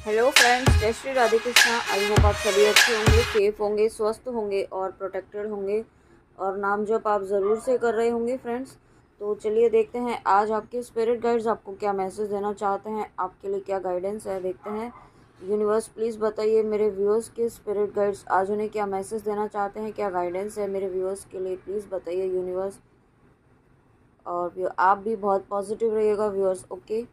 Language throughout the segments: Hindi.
हेलो फ्रेंड्स, जय श्री राधे कृष्णा। आई होप आप सभी अच्छे होंगे, सेफ होंगे, स्वस्थ होंगे और प्रोटेक्टेड होंगे और नाम जप आप ज़रूर से कर रहे होंगे फ्रेंड्स। तो चलिए देखते हैं आज आपके स्पिरिट गाइड्स आपको क्या मैसेज देना चाहते हैं, आपके लिए क्या गाइडेंस है। देखते हैं यूनिवर्स, प्लीज़ बताइए मेरे व्यूअर्स के स्पिरिट गाइड्स आज उन्हें क्या मैसेज देना चाहते हैं, क्या गाइडेंस है मेरे व्यूअर्स के लिए। प्लीज़ बताइए यूनिवर्स। और आप भी बहुत पॉजिटिव रहिएगा व्यूअर्स। Okay,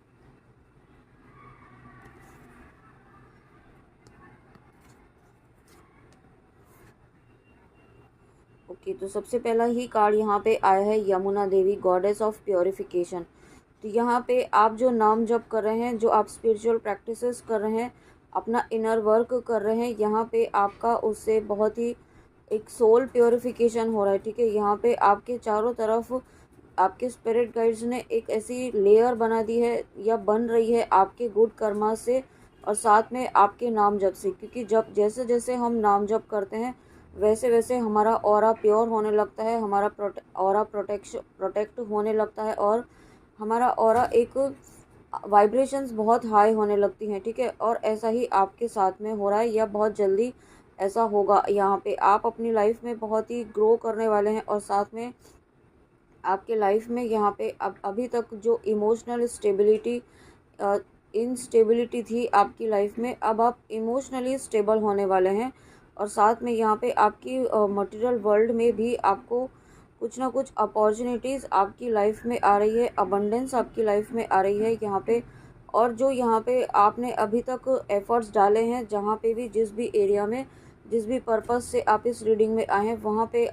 okay. तो सबसे पहला ही कार्ड यहाँ पे आया है यमुना देवी, गॉडेस ऑफ प्योरिफिकेशन। तो यहाँ पे आप जो नाम जप कर रहे हैं, जो आप स्पिरिचुअल प्रैक्टिसेस कर रहे हैं, अपना इनर वर्क कर रहे हैं, यहाँ पे आपका उससे बहुत ही एक सोल प्योरिफिकेशन हो रहा है। ठीक है, यहाँ पे आपके चारों तरफ आपके स्पिरिट गाइड्स ने एक ऐसी लेयर बना दी है या बन रही है आपके गुड कर्मा से और साथ में आपके नाम जप से। क्योंकि जब जैसे जैसे हम नाम जप करते हैं वैसे वैसे हमारा ऑरा प्योर होने लगता है, हमारा ऑरा प्रोटेक्ट होने लगता है और हमारा ऑरा एक वाइब्रेशंस बहुत हाई होने लगती हैं। ठीक है, और ऐसा ही आपके साथ में हो रहा है या बहुत जल्दी ऐसा होगा। यहाँ पे आप अपनी लाइफ में बहुत ही ग्रो करने वाले हैं और साथ में आपके लाइफ में यहाँ पे अब अभी तक जो इमोशनल स्टेबिलिटी इनस्टेबिलिटी थी आपकी लाइफ में, अब आप इमोशनली स्टेबल होने वाले हैं। और साथ में यहाँ पे आपकी मटेरियल वर्ल्ड में भी आपको कुछ ना कुछ अपॉर्चुनिटीज़ आपकी लाइफ में आ रही है, अबंडेंस आपकी लाइफ में आ रही है यहाँ पे। और जो यहाँ पे आपने अभी तक एफर्ट्स डाले हैं, जहाँ पे भी जिस भी एरिया में जिस भी पर्पस से आप इस रीडिंग में आए हैं, वहाँ पे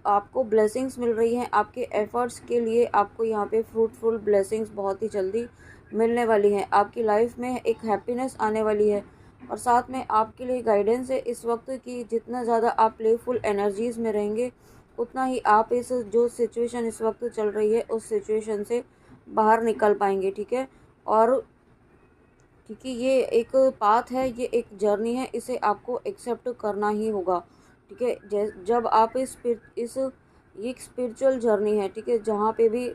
आपको ब्लेसिंग्स मिल रही हैं। आपके एफर्ट्स के लिए आपको यहाँ पे फ्रूटफुल ब्लेसिंग्स बहुत ही जल्दी मिलने वाली हैं। आपकी लाइफ में एक हैप्पीनेस आने वाली है और साथ में आपके लिए गाइडेंस है इस वक्त कि जितना ज़्यादा आप प्लेफुल एनर्जीज़ में रहेंगे उतना ही आप इस जो सिचुएशन इस वक्त चल रही है उस सिचुएशन से बाहर निकल पाएंगे। ठीक है, और क्योंकि ये एक पाथ है, ये एक जर्नी है, इसे आपको एक्सेप्ट करना ही होगा। ठीक है, जब आप इस ये एक स्पिरिचुअल जर्नी है। ठीक है, जहाँ पे भी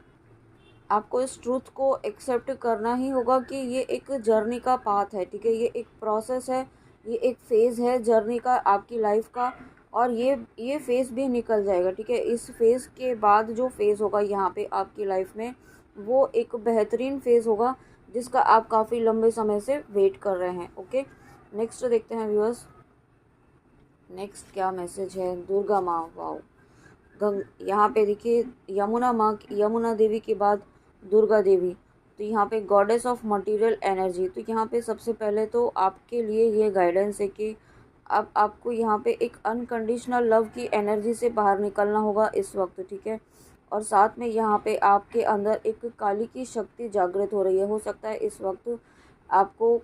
आपको इस ट्रूथ को एक्सेप्ट करना ही होगा कि ये एक जर्नी का पाथ है। ठीक है, ये एक प्रोसेस है, ये एक फेज़ है जर्नी का आपकी लाइफ का और ये फेज़ भी निकल जाएगा। ठीक है, इस फेज़ के बाद जो फेज़ होगा यहाँ पे आपकी लाइफ में, वो एक बेहतरीन फेज़ होगा जिसका आप काफ़ी लंबे समय से वेट कर रहे हैं। ओके, नेक्स्ट देखते हैं व्यूअर्स, नेक्स्ट क्या मैसेज है। दुर्गा माँ, वाओ। यहाँ पे देखिए यमुना देवी के बाद दुर्गा देवी। तो यहाँ पे गॉडेस ऑफ मटेरियल एनर्जी। तो यहाँ पे सबसे पहले तो आपके लिए ये गाइडेंस है कि अब आपको यहाँ पे एक अनकंडीशनल लव की एनर्जी से बाहर निकलना होगा इस वक्त। ठीक है, और साथ में यहाँ पे आपके अंदर एक काली की शक्ति जागृत हो रही है। हो सकता है इस वक्त आपको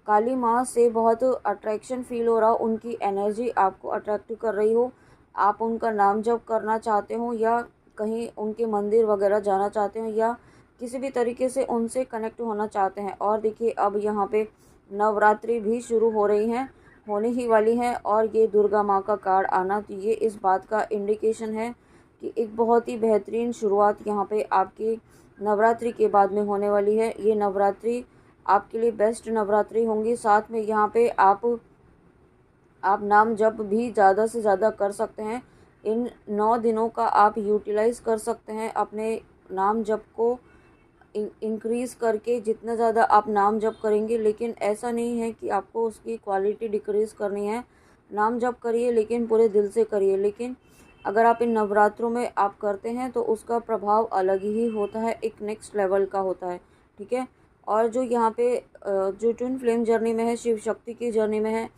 काली माँ से बहुत अट्रैक्शन फील हो रहा हो, उनकी एनर्जी आपको अट्रैक्ट कर रही हो, आप उनका नाम जप करना चाहते हो या कहीं उनके मंदिर वगैरह जाना चाहते हो या किसी भी तरीके से उनसे कनेक्ट होना चाहते हैं। और देखिए अब यहाँ पे नवरात्रि भी शुरू हो रही हैं, होने ही वाली हैं और ये दुर्गा माँ का कार्ड आना, तो ये इस बात का इंडिकेशन है कि एक बहुत ही बेहतरीन शुरुआत यहाँ पे आपकी नवरात्रि के बाद में होने वाली है। ये नवरात्रि आपके लिए बेस्ट नवरात्रि होंगी। साथ में यहाँ पे आप नाम जप भी ज़्यादा से ज़्यादा कर सकते हैं। इन 9 दिनों का आप यूटिलाइज़ कर सकते हैं अपने नाम जप को इंक्रीज़ करके। जितना ज़्यादा आप नाम जप करेंगे, लेकिन ऐसा नहीं है कि आपको उसकी क्वालिटी डिक्रीज़ करनी है। नाम जप करिए लेकिन पूरे दिल से करिए। लेकिन अगर आप इन नवरात्रों में आप करते हैं तो उसका प्रभाव अलग ही होता है, एक नेक्स्ट लेवल का होता है। ठीक है, और जो यहाँ पे जो ट्विन फ्लेम जर्नी में है, शिव शक्ति की जर्नी में है,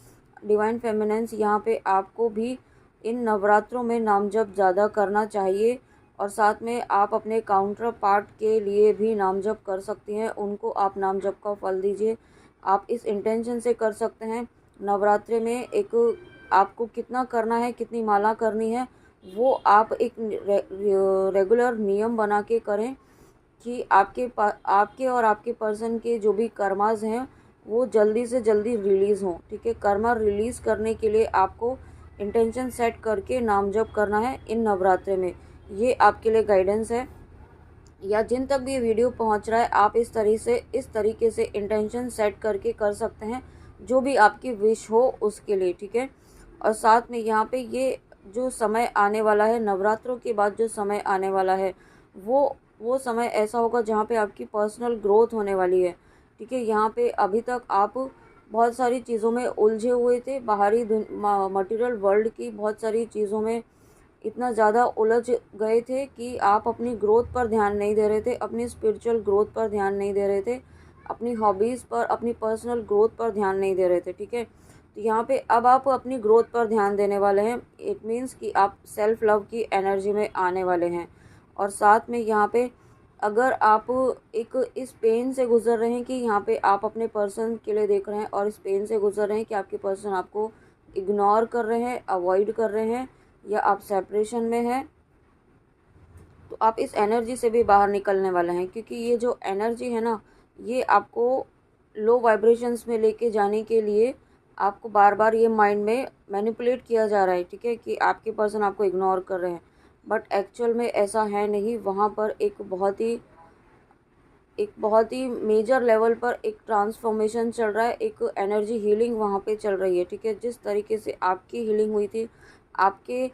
डिवाइन फेमिनेंस, यहाँ पे आपको भी इन नवरात्रों में नाम जप ज़्यादा करना चाहिए। और साथ में आप अपने काउंटर पार्ट के लिए भी नाम जप कर सकती हैं, उनको आप नाम जप का फल दीजिए। आप इस इंटेंशन से कर सकते हैं नवरात्रि में एक आपको कितना करना है, कितनी माला करनी है, वो आप एक रेगुलर नियम बना के करें कि आपके और आपके पर्सन के जो भी कर्मास हैं वो जल्दी से जल्दी रिलीज़ हों। ठीक है, कर्मा रिलीज़ करने के लिए आपको इंटेंशन सेट करके नाम जप करना है इन नवरात्रि में। ये आपके लिए गाइडेंस है। या जिन तक भी ये वीडियो पहुंच रहा है, आप इस तरीके से इंटेंशन सेट करके कर सकते हैं जो भी आपकी विश हो उसके लिए, ठीक है। और साथ में यहाँ पे ये जो समय आने वाला है, नवरात्रों के बाद जो समय आने वाला है, वो समय ऐसा होगा जहाँ पे आपकी पर्सनल ग्रोथ होने वाली है, ठीक है। यहाँ पे अभी तक आप बहुत सारी चीज़ों में उलझे हुए थे, बाहरी मटेरियल वर्ल्ड की बहुत सारी चीज़ों में इतना ज़्यादा उलझ गए थे कि आप अपनी ग्रोथ पर ध्यान नहीं दे रहे थे, अपनी स्पिरिचुअल ग्रोथ पर ध्यान नहीं दे रहे थे, अपनी हॉबीज़ पर, अपनी पर्सनल ग्रोथ पर ध्यान नहीं दे रहे थे, ठीक है। तो यहाँ पे अब आप अपनी ग्रोथ पर ध्यान देने वाले हैं। इट मीन्स कि आप सेल्फ लव की एनर्जी में आने वाले हैं। और साथ में यहाँ पे अगर आप एक इस पेन से गुजर रहे हैं कि यहाँ पे आप अपने पर्सन के लिए देख रहे हैं और इस पेन से गुजर रहे हैं कि आपके पर्सन आपको इग्नोर कर रहे हैं, अवॉइड कर रहे हैं, या आप सेपरेशन में हैं, तो आप इस एनर्जी से भी बाहर निकलने वाले हैं। क्योंकि ये जो एनर्जी है ना, ये आपको लो वाइब्रेशंस में लेके जाने के लिए आपको बार बार ये माइंड में मैनिपुलेट किया जा रहा है, ठीक है, कि आपके पर्सन आपको इग्नोर कर रहे हैं। बट एक्चुअल में ऐसा है नहीं। वहाँ पर एक बहुत ही मेजर लेवल पर एक ट्रांसफॉर्मेशन चल रहा है, एक एनर्जी हीलिंग वहाँ पे चल रही है, ठीक है। जिस तरीके से आपकी हीलिंग हुई थी आपके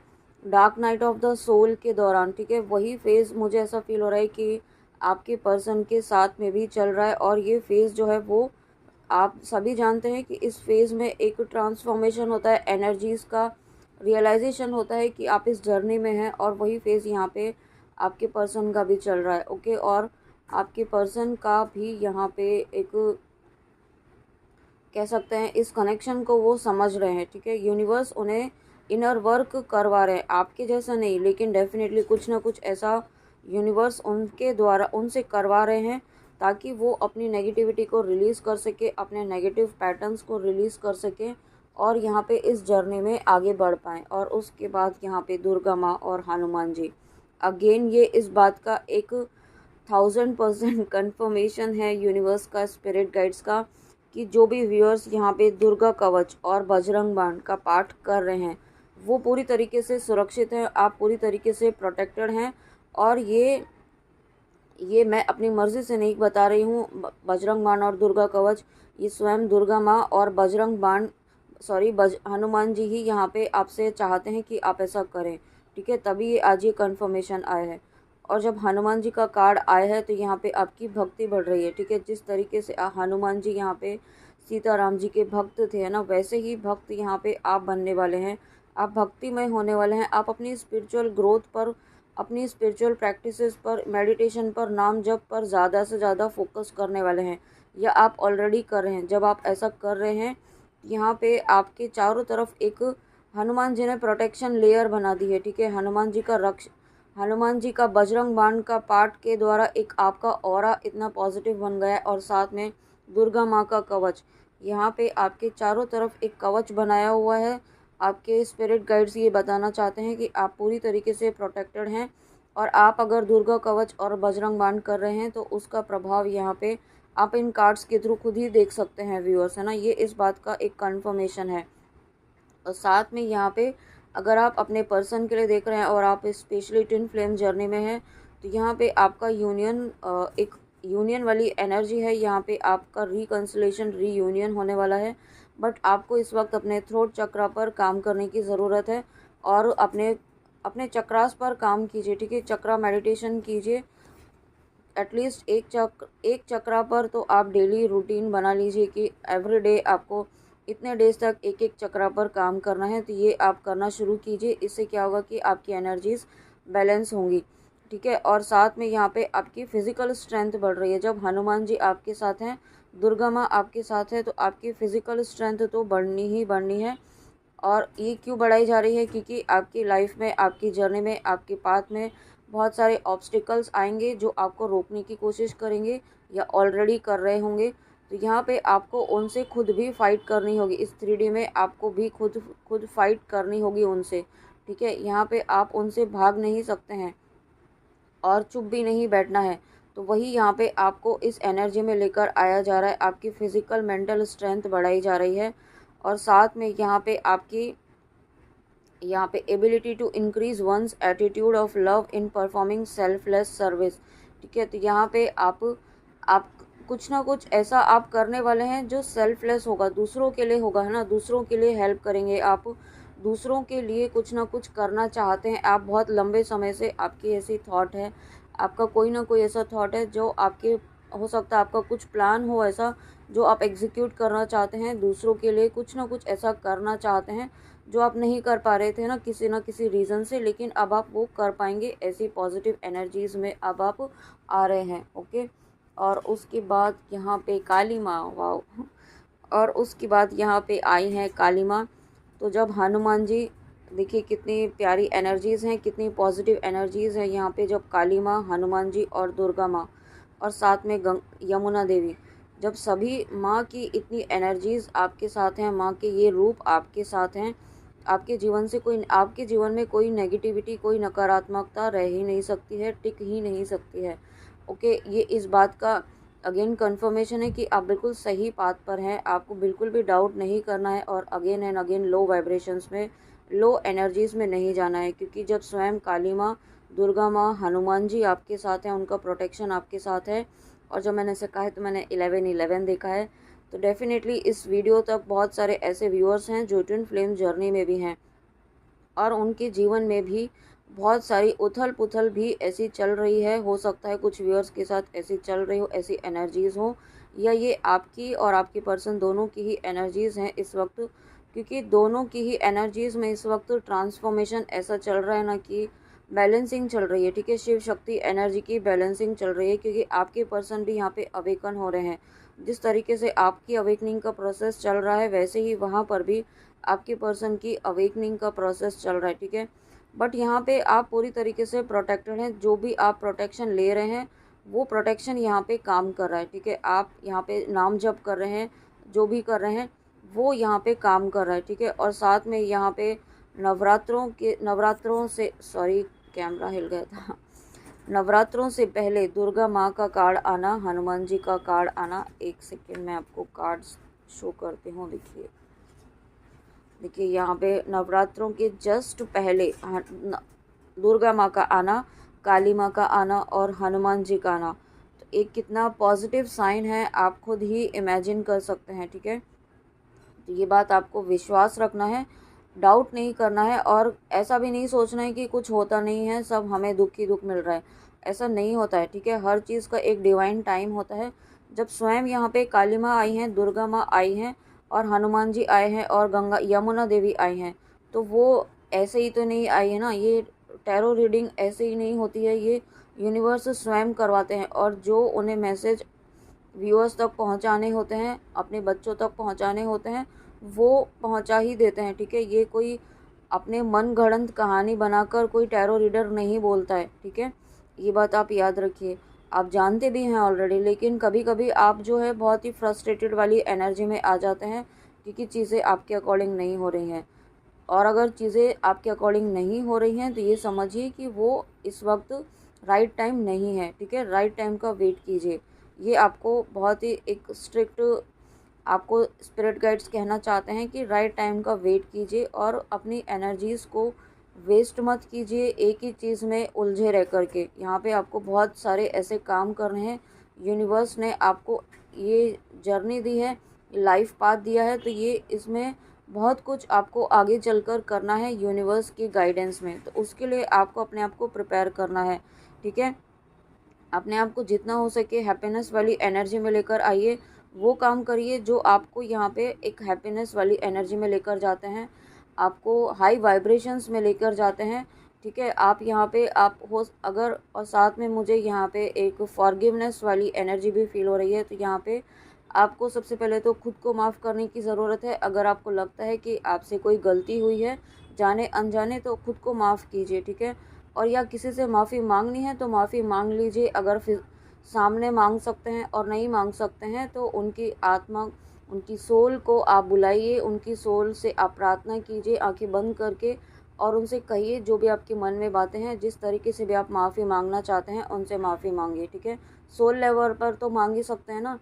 dark night of the soul के दौरान, ठीक है, वही फेज़ मुझे ऐसा फील हो रहा है कि आपके पर्सन के साथ में भी चल रहा है। और ये फेज़ जो है वो आप सभी जानते हैं कि इस फेज़ में एक ट्रांसफॉर्मेशन होता है, एनर्जीज़ का रियलाइजेशन होता है कि आप इस जर्नी में हैं। और वही फेज़ यहाँ पे आपके पर्सन का भी चल रहा है, ओके। और आपके पर्सन का भी यहाँ पे एक कह सकते हैं इस कनेक्शन को वो समझ रहे हैं, ठीक है। यूनिवर्स उन्हें इनर वर्क करवा रहे हैं, आपके जैसा नहीं, लेकिन डेफिनेटली कुछ ना कुछ ऐसा यूनिवर्स उनके द्वारा उनसे करवा रहे हैं ताकि वो अपनी नेगेटिविटी को रिलीज़ कर सके, अपने नेगेटिव पैटर्न्स को रिलीज़ कर सके और यहाँ पे इस जर्नी में आगे बढ़ पाएँ। और उसके बाद यहाँ पे दुर्गा माँ और हनुमान जी, अगेन ये इस बात का एक 1000% कन्फर्मेशन है यूनिवर्स का, स्पिरिट गाइड्स का, कि जो भी व्यूअर्स यहाँ पे दुर्गा कवच और बजरंग बाण का पाठ कर रहे हैं वो पूरी तरीके से सुरक्षित हैं, आप पूरी तरीके से प्रोटेक्टेड हैं। और ये मैं अपनी मर्ज़ी से नहीं बता रही हूँ। बजरंग बाण और दुर्गा कवच, ये स्वयं दुर्गा माँ और बजरंग बाण हनुमान जी ही यहाँ पे आपसे चाहते हैं कि आप ऐसा करें, ठीक है। तभी ये आज ये कन्फर्मेशन आया है। और जब हनुमान जी का कार्ड आया है तो यहाँ पे आपकी भक्ति बढ़ रही है, ठीक है। जिस तरीके से हनुमान जी यहाँ पे सीताराम जी के भक्त थे, है ना, वैसे ही भक्त यहाँ पे आप बनने वाले हैं। आप भक्तिमय होने वाले हैं। आप अपनी स्पिरिचुअल ग्रोथ पर, अपनी स्पिरिचुअल प्रैक्टिसेस पर, मेडिटेशन पर, नाम जप पर ज़्यादा से ज़्यादा फोकस करने वाले हैं, या आप ऑलरेडी कर रहे हैं। जब आप ऐसा कर रहे हैं यहाँ पे आपके चारों तरफ एक हनुमान जी ने प्रोटेक्शन लेयर बना दी है, ठीक है। हनुमान जी का बजरंग बाण का पाठ के द्वारा एक आपका ऑरा इतना पॉजिटिव बन गया है। और साथ में दुर्गा माँ का कवच, यहाँ पे आपके चारों तरफ एक कवच बनाया हुआ है। आपके स्पिरिट गाइड्स ये बताना चाहते हैं कि आप पूरी तरीके से प्रोटेक्टेड हैं। और आप अगर दुर्गा कवच और बजरंग बाण कर रहे हैं तो उसका प्रभाव यहाँ पे आप इन कार्ड्स के थ्रू खुद ही देख सकते हैं व्यूअर्स, है ना। ये इस बात का एक कंफर्मेशन है। और साथ में यहाँ पे अगर आप अपने पर्सन के लिए देख रहे हैं और आप स्पेशली ट्विन फ्लेम जर्नी में हैं तो यहाँ पे आपका एक यूनियन वाली एनर्जी है। यहाँ पे आपका रिकन्सिलेशन, रीयूनियन होने वाला है। बट आपको इस वक्त अपने थ्रोट चक्रा पर काम करने की ज़रूरत है और अपने चक्रास पर काम कीजिए, ठीक है। चक्रा मेडिटेशन कीजिए। एटलीस्ट एक चक्रा पर तो आप डेली रूटीन बना लीजिए कि एवरी डे आपको इतने डेज तक एक एक चक्रा पर काम करना है। तो ये आप करना शुरू कीजिए। इससे क्या होगा कि आपकी एनर्जीज़ बैलेंस होंगी, ठीक है। और साथ में यहाँ पे आपकी फ़िज़िकल स्ट्रेंथ बढ़ रही है। जब हनुमान जी आपके साथ हैं, दुर्गा माँ आपके साथ है, तो आपकी फ़िज़िकल स्ट्रेंथ तो बढ़नी ही बढ़नी है। और ये क्यों बढ़ाई जा रही है? क्योंकि आपकी लाइफ में, आपकी जर्नी में, आपके पाथ में बहुत सारे ऑब्स्टिकल्स आएंगे जो आपको रोकने की कोशिश करेंगे या ऑलरेडी कर रहे होंगे। तो यहाँ पे आपको उनसे खुद भी फाइट करनी होगी। इस 3D में आपको भी खुद फाइट करनी होगी उनसे, ठीक है। यहाँ पे आप उनसे भाग नहीं सकते हैं और चुप भी नहीं बैठना है। तो वही यहाँ पे आपको इस एनर्जी में लेकर आया जा रहा है। आपकी फ़िज़िकल मेंटल स्ट्रेंथ बढ़ाई जा रही है। और साथ में यहाँ पे ability to increase one's attitude of love in performing selfless service, ठीक है। तो यहाँ पे आप कुछ ना कुछ ऐसा आप करने वाले हैं जो सेल्फलेस होगा, दूसरों के लिए होगा, है ना, दूसरों के लिए हेल्प करेंगे आप, दूसरों के लिए कुछ ना कुछ करना चाहते हैं आप। बहुत लंबे समय से आपकी ऐसी थॉट है, आपका कोई ना कोई ऐसा थॉट है जो आपके, हो सकता है आपका कुछ प्लान हो ऐसा जो आप एग्जीक्यूट करना चाहते हैं, दूसरों के लिए कुछ ना कुछ ऐसा करना चाहते हैं जो आप नहीं कर पा रहे थे ना किसी रीज़न से, लेकिन अब आप वो कर पाएंगे। ऐसी पॉजिटिव एनर्जीज़ में अब आप आ रहे हैं। ओके। और उसके बाद यहाँ पे काली माँ, वाह, और उसके बाद यहाँ पे आई हैं काली माँ। तो जब हनुमान जी, देखिए कितनी प्यारी एनर्जीज़ हैं, कितनी पॉजिटिव एनर्जीज़ हैं यहाँ पे, जब काली माँ, हनुमान जी और दुर्गा माँ और साथ में यमुना देवी, जब सभी माँ की इतनी एनर्जीज़ आपके साथ हैं, माँ के ये रूप आपके साथ हैं, आपके जीवन में कोई नेगेटिविटी, कोई नकारात्मकता रह ही नहीं सकती है, टिक ही नहीं सकती है। ओके। ये इस बात का अगेन कंफर्मेशन है कि आप बिल्कुल सही पाथ पर हैं, आपको बिल्कुल भी डाउट नहीं करना है और again and again low vibrations में, लो एनर्जीज़ में नहीं जाना है, क्योंकि जब स्वयं काली माँ, दुर्गा माँ, हनुमान जी आपके साथ हैं, उनका प्रोटेक्शन आपके साथ है, और जब मैंने ऐसे कहा है तो मैंने 11-11 देखा है, तो डेफिनेटली इस वीडियो तक बहुत सारे ऐसे व्यूअर्स हैं जो ट्विन फ्लेम जर्नी में भी हैं और उनके जीवन में भी बहुत सारी उथल पुथल भी ऐसी चल रही है। हो सकता है कुछ व्यूअर्स के साथ ऐसी चल रही हो, ऐसी एनर्जीज़ हो, या ये आपकी और आपके पर्सन दोनों की ही एनर्जीज़ हैं इस वक्त, क्योंकि दोनों की ही एनर्जीज़ में इस वक्त ट्रांसफॉर्मेशन ऐसा चल रहा है ना कि बैलेंसिंग चल रही है। ठीक है। शिव शक्ति एनर्जी की बैलेंसिंग चल रही है, क्योंकि आपके पर्सन भी यहाँ पे अवेकन हो रहे हैं। जिस तरीके से आपकी अवेकनिंग का प्रोसेस चल रहा है, वैसे ही वहाँ पर भी आपके पर्सन की अवेकनिंग का प्रोसेस चल रहा है। ठीक है। बट यहाँ पे आप पूरी तरीके से प्रोटेक्टेड हैं, जो भी आप प्रोटेक्शन ले रहे हैं वो प्रोटेक्शन यहाँ पे काम कर रहा है। ठीक है। आप यहाँ पे नाम जप कर रहे हैं, जो भी कर रहे हैं वो यहाँ पे काम कर रहा है। ठीक है। और साथ में यहाँ पे नवरात्रों से, सॉरी कैमरा हिल गया था, नवरात्रों से पहले दुर्गा माँ का कार्ड आना, हनुमान जी का कार्ड आना। एक सेकेंड मैं आपको कार्ड्स शो करती हूँ। देखिए यहाँ पे नवरात्रों के जस्ट पहले दुर्गा माँ का आना, काली माँ का आना और हनुमान जी का आना, तो एक कितना पॉजिटिव साइन है आप खुद ही इमेजिन कर सकते हैं। ठीक है। तो ये बात आपको विश्वास रखना है, डाउट नहीं करना है, और ऐसा भी नहीं सोचना है कि कुछ होता नहीं है, सब हमें दुख ही दुख मिल रहा है, ऐसा नहीं होता है। ठीक है। हर चीज़ का एक डिवाइन टाइम होता है। जब स्वयं यहाँ पे काली माँ आई हैं, दुर्गा माँ आई हैं और हनुमान जी आए हैं और यमुना देवी आई हैं, तो वो ऐसे ही तो नहीं आई है ना, ये टैरो रीडिंग ऐसे ही नहीं होती है, ये यूनिवर्स स्वयं करवाते हैं, और जो उन्हें मैसेज व्यूअर्स तक पहुंचाने होते हैं, अपने बच्चों तक पहुंचाने होते हैं, वो पहुंचा ही देते हैं। ठीक है। ये कोई अपने मन गढ़ंत कहानी बनाकर कोई टैरो रीडर नहीं बोलता है। ठीक है। ये बात आप याद रखिए। आप जानते भी हैं ऑलरेडी, लेकिन कभी कभी आप जो है बहुत ही फ्रस्ट्रेटेड वाली एनर्जी में आ जाते हैं, क्योंकि चीज़ें आपके अकॉर्डिंग नहीं हो रही हैं। और अगर चीज़ें आपके अकॉर्डिंग नहीं हो रही हैं तो ये समझिए कि वो इस वक्त राइट टाइम नहीं है। ठीक है। राइट टाइम का वेट कीजिए। ये आपको बहुत ही एक स्ट्रिक्ट, आपको स्पिरिट गाइड्स कहना चाहते हैं कि राइट टाइम का वेट कीजिए और अपनी एनर्जीज़ को वेस्ट मत कीजिए एक ही चीज़ में उलझे रह कर के। यहाँ पे आपको बहुत सारे ऐसे काम करने हैं, यूनिवर्स ने आपको ये जर्नी दी है, लाइफ पाथ दिया है, तो ये इसमें बहुत कुछ आपको आगे चलकर करना है यूनिवर्स की गाइडेंस में, तो उसके लिए आपको अपने आप को प्रिपेयर करना है। ठीक है। अपने आप को जितना हो सके हैप्पीनेस वाली एनर्जी में लेकर आइए, वो काम करिए जो आपको यहाँ पे एक हैप्पीनेस वाली एनर्जी में लेकर जाते हैं, आपको हाई वाइब्रेशंस में लेकर जाते हैं। ठीक है। आप यहाँ पे आप हो अगर, और साथ में मुझे यहाँ पे एक फॉरगिवनेस वाली एनर्जी भी फील हो रही है, तो यहाँ पे आपको सबसे पहले तो खुद को माफ़ करने की ज़रूरत है। अगर आपको लगता है कि आपसे कोई गलती हुई है जाने अनजाने, तो खुद को माफ़ कीजिए। ठीक है। और या किसी से माफ़ी मांगनी है तो माफ़ी मांग लीजिए, अगर फिर सामने मांग सकते हैं, और नहीं मांग सकते हैं तो उनकी आत्मा, उनकी सोल को आप बुलाइए, उनकी सोल से आप प्रार्थना कीजिए आंखें बंद करके, और उनसे कहिए जो भी आपके मन में बातें हैं, जिस तरीके से भी आप माफ़ी मांगना चाहते हैं उनसे माफ़ी मांगिए। ठीक है। सोल लेवल पर तो मांग ही सकते हैं ना,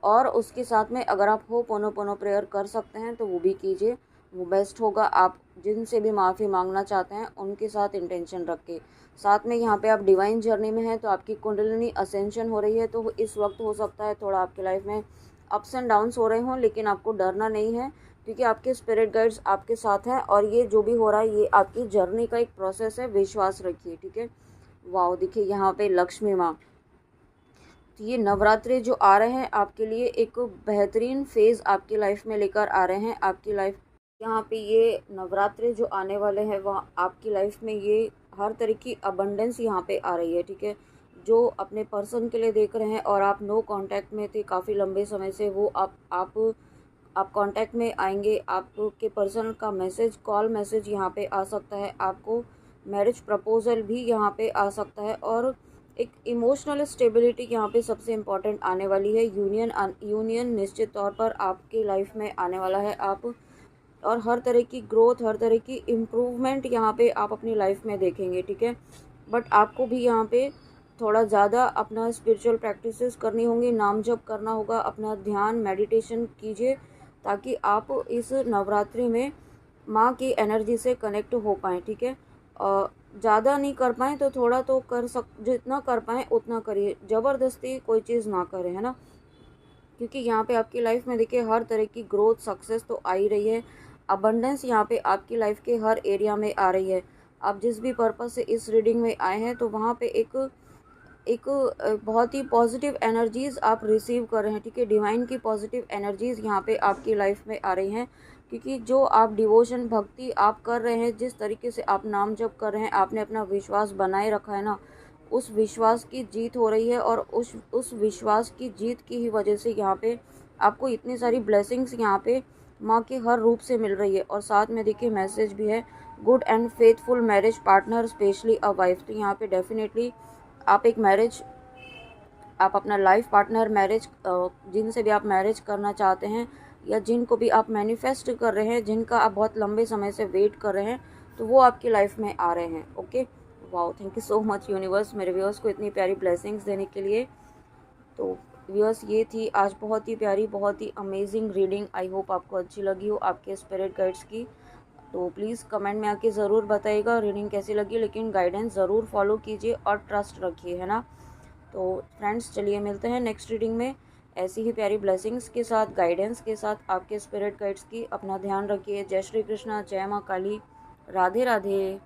और उसके साथ में अगर आप होपोनोपोनो प्रेयर कर सकते हैं तो वो भी कीजिए, वो बेस्ट होगा। आप जिनसे भी माफ़ी मांगना चाहते हैं उनके साथ इंटेंशन रख के। साथ में यहाँ पे आप डिवाइन जर्नी में हैं, तो आपकी कुंडलिनी असेंशन हो रही है, तो इस वक्त हो सकता है थोड़ा आपके लाइफ में अप्स एंड डाउन्स हो रहे हों, लेकिन आपको डरना नहीं है क्योंकि आपके स्पिरिट गाइड्स आपके साथ हैं और ये जो भी हो रहा है ये आपकी जर्नी का एक प्रोसेस है, विश्वास रखिए, ठीक है। वाह, देखिए यहाँ पे लक्ष्मी माँ, तो ये नवरात्रि जो आ रहे हैं आपके लिए एक बेहतरीन फेज़ आपकी लाइफ में लेकर आ रहे हैं। आपकी लाइफ यहाँ पे ये नवरात्रि जो आने वाले हैं वहाँ आपकी लाइफ में ये हर तरह की अबंडेंस यहाँ पे आ रही है, ठीक है। जो अपने पर्सन के लिए देख रहे हैं और आप नो कांटेक्ट में थे काफ़ी लंबे समय से, वो आप कांटेक्ट में आएंगे। आपके पर्सन का मैसेज, कॉल मैसेज यहाँ पे आ सकता है। आपको मैरिज प्रपोजल भी यहाँ पे आ सकता है और एक इमोशनल स्टेबिलिटी यहाँ पे सबसे इम्पॉर्टेंट आने वाली है। यूनियन निश्चित तौर पर आपकी लाइफ में आने वाला है। आप और हर तरह की ग्रोथ, हर तरह की इम्प्रूवमेंट यहाँ पे आप अपनी लाइफ में देखेंगे, ठीक है। बट आपको भी यहाँ पे थोड़ा ज़्यादा अपना स्पिरिचुअल प्रैक्टिसेस करनी होंगी, नाम जप करना होगा, अपना ध्यान मेडिटेशन कीजिए ताकि आप इस नवरात्रि में माँ की एनर्जी से कनेक्ट हो पाएँ, ठीक है। ज़्यादा नहीं कर पाएँ तो थोड़ा तो जितना कर पाएँ उतना करिए, ज़बरदस्ती कोई चीज़ ना करें, है ना। क्योंकि यहाँ पे आपकी लाइफ में देखिए हर तरह की ग्रोथ, सक्सेस तो आ ही रही है। अबंडेंस यहाँ पे आपकी लाइफ के हर एरिया में आ रही है। आप जिस भी पर्पस से इस रीडिंग में आए हैं तो वहाँ पे एक एक बहुत ही पॉजिटिव एनर्जीज़ आप रिसीव कर रहे हैं, ठीक है। डिवाइन की पॉजिटिव एनर्जीज़ यहाँ पे आपकी लाइफ में आ रही हैं क्योंकि जो आप डिवोशन, भक्ति आप कर रहे हैं, जिस तरीके से आप नाम जप कर रहे हैं, आपने अपना विश्वास बनाए रखा है ना, उस विश्वास की जीत हो रही है और उस विश्वास की जीत की ही वजह से यहाँ पे आपको इतनी सारी ब्लेसिंग्स यहाँ पे माँ के हर रूप से मिल रही है। और साथ में देखिए मैसेज भी है, good and faithful marriage partner specially a wife. तो यहाँ पे डेफिनेटली आप आप अपना लाइफ पार्टनर मैरिज, जिनसे भी आप मैरिज करना चाहते हैं या जिनको भी आप मैनिफेस्ट कर रहे हैं, जिनका आप बहुत लंबे समय से वेट कर रहे हैं, तो वो आपकी लाइफ में आ रहे हैं। Okay, wow, thank you so much universe मेरे व्यूअर्स को इतनी प्यारी ब्लेसिंग्स देने के लिए। तो व्यूअर्स, ये थी आज बहुत ही प्यारी, बहुत ही अमेजिंग रीडिंग। आई होप आपको अच्छी लगी हो आपके स्पिरिट गाइड्स की। तो प्लीज़ कमेंट में आके ज़रूर बताइएगा रीडिंग कैसी लगी, लेकिन गाइडेंस ज़रूर फॉलो कीजिए और ट्रस्ट रखिए, है ना। तो फ्रेंड्स, चलिए मिलते हैं नेक्स्ट रीडिंग में ऐसी ही प्यारी ब्लेसिंग्स के साथ, गाइडेंस के साथ आपके स्पिरिट गाइड्स की। अपना ध्यान रखिए। जय श्री कृष्णा, जय माँ काली, राधे राधे।